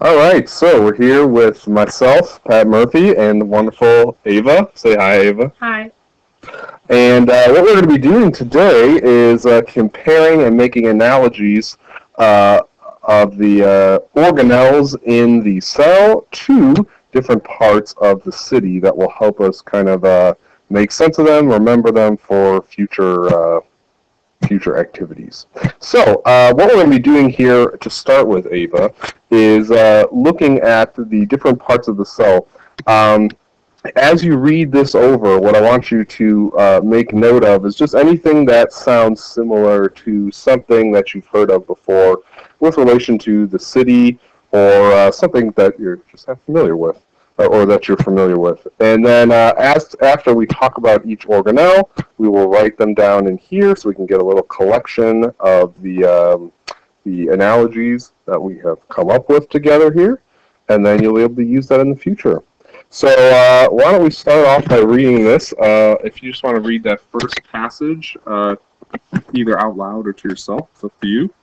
All right, so we're here with myself, Pat Murphy, and the wonderful Ava. Say hi, Ava. Hi. And what we're going to be doing today is comparing and making analogies uh, of the organelles in the cell to different parts of the city that will help us kind of make sense of them, remember them for future activities. So, what we're going to be doing here to start with, Ava, is looking at the different parts of the cell. Um, as you read this over, what I want you to make note of is just anything that sounds similar to something that you've heard of before with relation to the city or something that you're just not familiar with or that you're familiar with. And then after we talk about each organelle, we will write them down in here so we can get a little collection of the analogies that we have come up with together here. And then you'll be able to use that in the future. So why don't we start off by reading this? If you just want to read that first passage, either out loud or to yourself, it's up to you.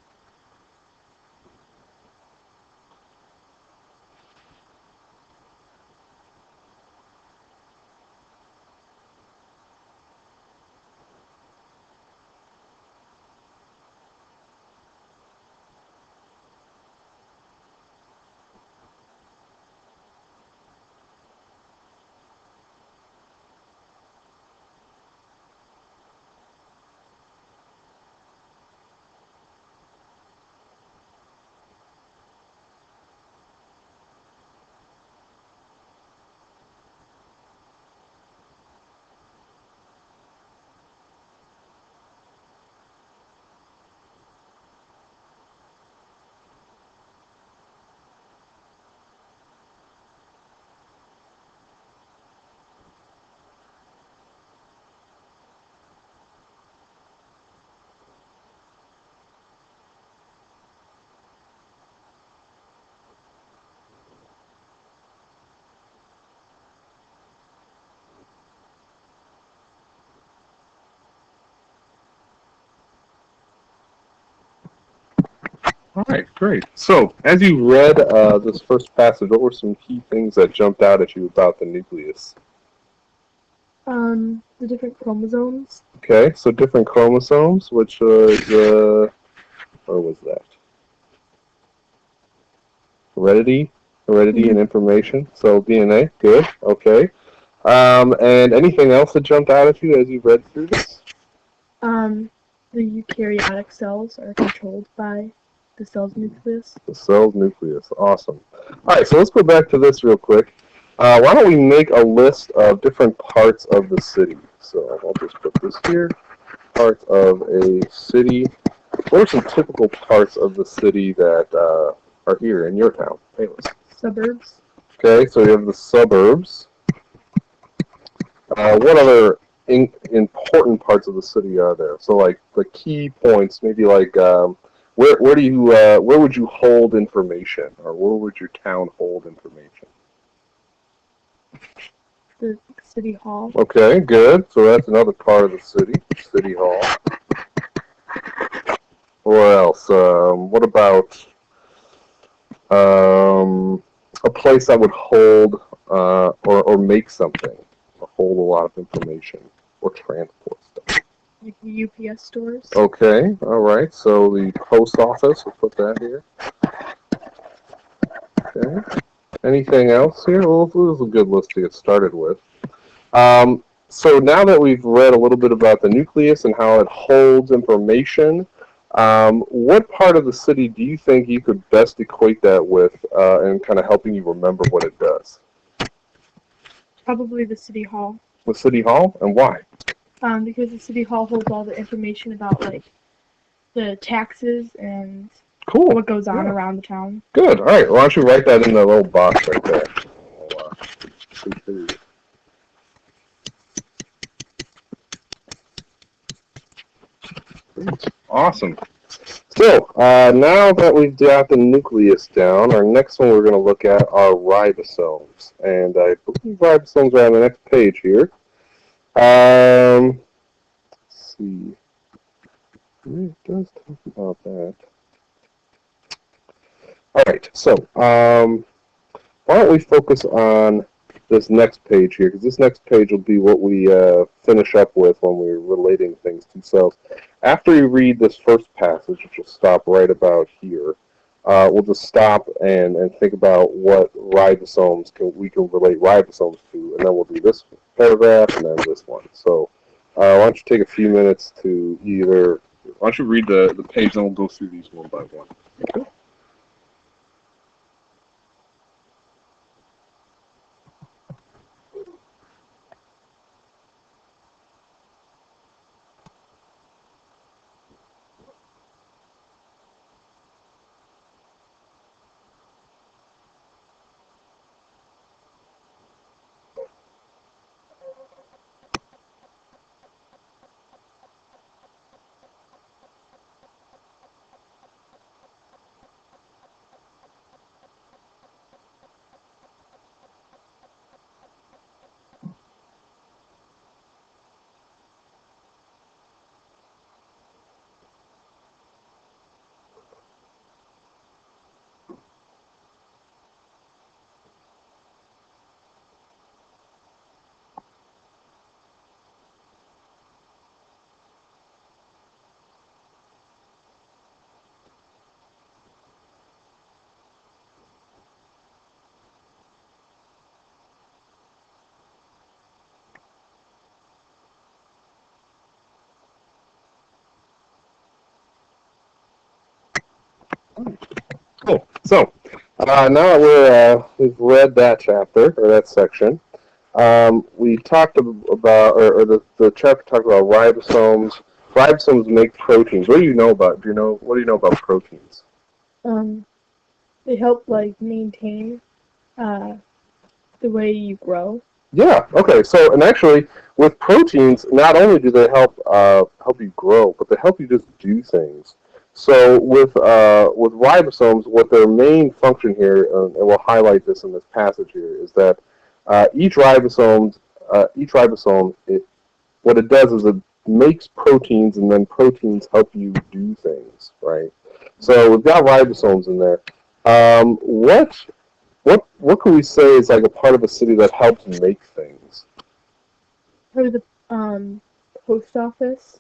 All right, great. So, as you read this first passage, what were some key things that jumped out at you about the nucleus? The different chromosomes. Okay, so different chromosomes, which was, or was that? Heredity, heredity and Mm-hmm. information. So DNA, good, okay. And anything else that jumped out at you as you read through this? The eukaryotic cells are controlled by the cell's nucleus. The cell's nucleus. Awesome. All right, so let's go back to this real quick. Why don't we make a list of different parts of the city? So I'll just put this here. Parts of a city. What are some typical parts of the city that are here in your town? Payless. Suburbs. Okay, so you have the suburbs. What other important parts of the city are there? So, like the key points, maybe like where do you where would you hold information, or where would your town hold information? The city hall. Okay, good. So that's another part of the city, city hall. What else? What about a place that would hold or make something, or hold a lot of information, or transport stuff? Like the UPS stores. Okay, all right. So the post office, we'll put that here. Okay. Anything else here? Well, this is a good list to get started with. So now that we've read a little bit about the nucleus and how it holds information, what part of the city do you think you could best equate that with and kind of helping you remember what it does? Probably the city hall. The city hall, and why? Because the city hall holds all the information about like the taxes and Cool. what goes on Yeah. around the town. Good. All right. Why don't you write that in the little box right there? Awesome. So now that we've got the nucleus down, our next one we're going to look at are ribosomes, and I believe ribosomes are on the next page here. Let's see. It does talk about that. right. So, why don't we focus on this next page here? Because this next page will be what we finish up with when we're relating things to cells. After you read this first passage, which will stop right about here, we'll just stop and think about what ribosomes we can relate ribosomes to, and then we'll do this paragraph and then this one. So, why don't you take a few minutes to either, why don't you read the page, and we'll go through these one by one. Okay. Cool. So now that we've read that chapter or that section, we talked about, or the chapter talked about ribosomes. Ribosomes make proteins. What do you know about? What do you know about proteins? Um, they help like maintain the way you grow. Yeah. Okay. So, and actually, with proteins, not only do they help you grow, but they help you just do things. So, with ribosomes, what their main function here, and we'll highlight this in this passage here, is that each ribosome, what it does is it makes proteins, and then proteins help you do things, right? So, we've got ribosomes in there. What can we say is like a part of a city that helps make things? Or the post office,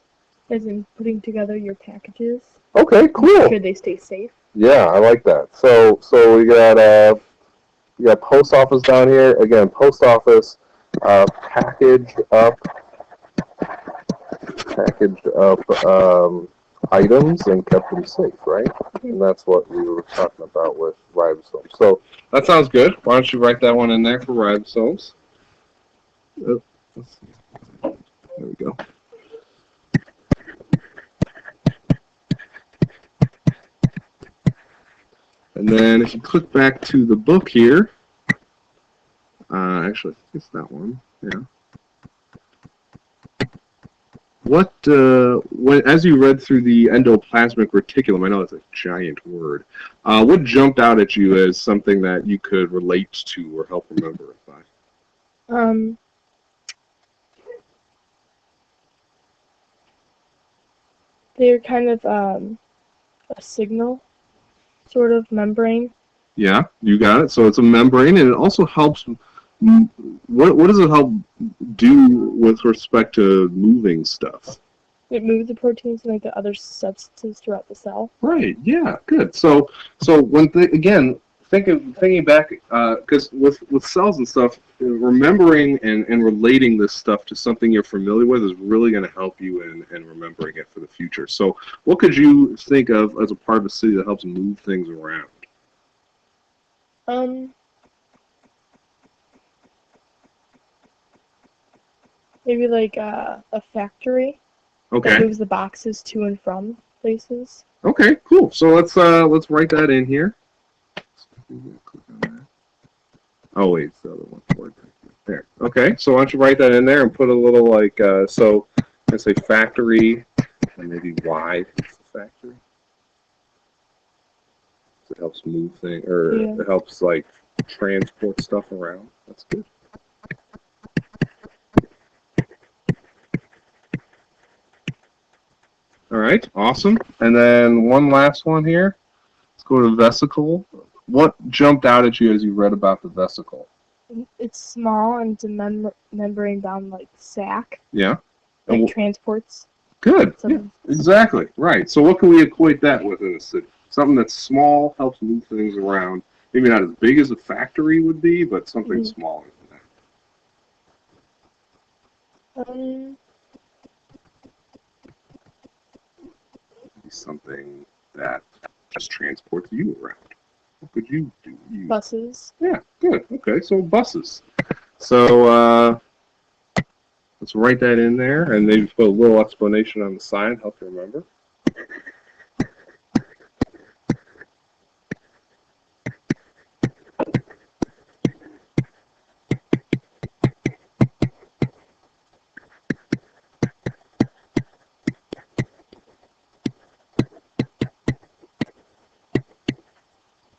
as in putting together your packages. Okay, Make cool. sure they stay safe. Yeah, I like that. So we got post office down here. Again, post office packaged up items and kept them safe, right? And that's what we were talking about with ribosomes. So that sounds good. Why don't you write that one in there for ribosomes? Oh, let's see. There we go. And then if you click back to the book here, actually, I think it's that one. Yeah. As you read through the endoplasmic reticulum, I know it's a giant word. What jumped out at you as something that you could relate to or help remember it by? They're kind of a signal sort of membrane. Yeah, you got it. So it's a membrane, and it also helps. What does it help do with respect to moving stuff? It moves the proteins and like the other substances throughout the cell. Right. Yeah. Good. So again, thinking back, because with cells and stuff, remembering and relating this stuff to something you're familiar with is really going to help you in remembering it for the future. So, what could you think of as a part of a city that helps move things around? Maybe like a factory. Okay. That moves the boxes to and from places. Okay. Cool. So let's write that in here. Oh wait, it's the other one. There. Okay. So why don't you write that in there and put a little like so let's say factory and maybe Y is the factory. It helps move things, or Yeah. it helps like transport stuff around. That's good. All right, awesome. And then one last one here. Let's go to vesicle. what jumped out at you as you read about the vesicle? It's small and it's a membrane-bound like sac Yeah. that And transports good. Yeah, some. exactly. Right. So what can we equate that with in a city? Something that's small, helps move things around. Maybe not as big as a factory would be, but something Mhm. smaller than that. Um, Maybe something that just transports you around. What could you do? buses. Yeah, good. Okay, so buses. So let's write that in there, and maybe put a little explanation on the side, help you remember.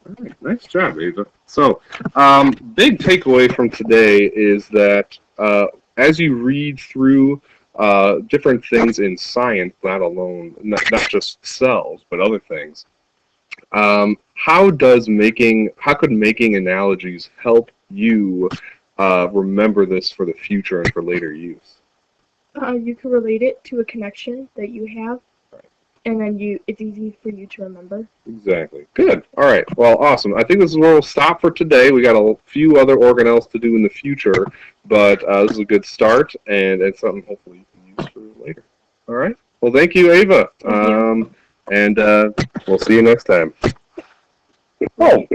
All right, nice job, Ava. So, big takeaway from today is that as you read through different things in science, not just cells, but other things, how could making analogies help you remember this for the future and for later use? You can relate it to a connection that you have, Right. and then it's easy for you to remember. Exactly. Good. All right. Well, awesome. I think this is where we'll stop for today. We got a few other organelles to do in the future, but this is a good start, and it's something hopefully you can use for later. All right. Well, thank you, Ava. Thank you. And we'll see you next time. Oh,